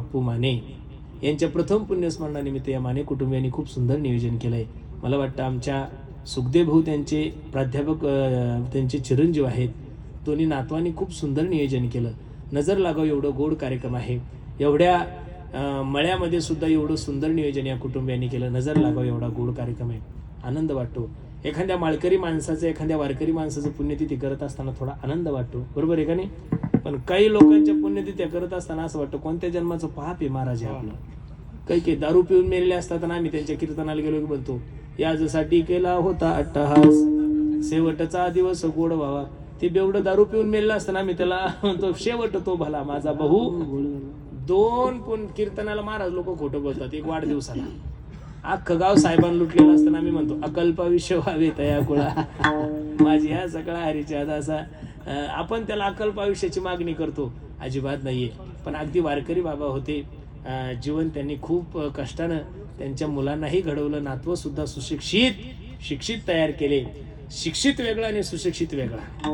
बाप्पू माने यांच्या प्रथम पुण्यस्मरणानिमित्त या माने कुटुंबियांनी खूप सुंदर नियोजन केलं आहे. मला वाटतं आमच्या सुखदेव भाऊ त्यांचे प्राध्यापक त्यांचे चिरंजीव आहेत. दोन्ही नातवांनी खूप सुंदर नियोजन केलं. नजर लागावं एवढं गोड कार्यक्रम आहे. एवढ्या मळ्यामध्ये सुद्धा एवढं सुंदर नियोजन या कुटुंबियांनी केलं. नजर लागावं एवढा गोड कार्यक्रम आहे. आनंद वाटतो. एखाद्या माळकरी माणसाचं एखाद्या वारकरी माणसाचं पुण्यतिथी करत असताना थोडा आनंद वाटतो, बरोबर आहे का नाही? पण काही लोकांच्या पुण्यतिथ्या करत असताना असं वाटतं कोणत्या जन्माचं पाप आहे महाराज आहे आपलं. काही दारू पिऊन मेलेले असतात आणि आम्ही त्यांच्या कीर्तनाला गेलो की बोलतो यासाठी केला होता अट्टहास, शेवटचा दिवस गोड व्हावा. ते बेवडं दारू पिऊन मेलेलं असताना आम्ही त्याला म्हणतो शेवट तो भला माझा भाऊ. 2 कीर्तनाला महाराज लोक खोटं बोलतात. एक वाढदिवसाला अख्खं गाव साहेबांना लुटलेलं असताना आम्ही म्हणतो अकल्पाविष्य व्हावे तया कुळा माझी ह्या सगळा हरीच्या दासा. आपण त्याला अकल्पायुष्याची मागणी करतो, अजिबात नाहीये. पण अगदी वारकरी बाबा होते. जीवन त्यांनी खूप कष्टानं त्यांच्या मुलांनाही घडवलं. नातवं सुद्धा सुशिक्षित शिक्षित तयार केले. शिक्षित वेगळा आणि सुशिक्षित वेगळा.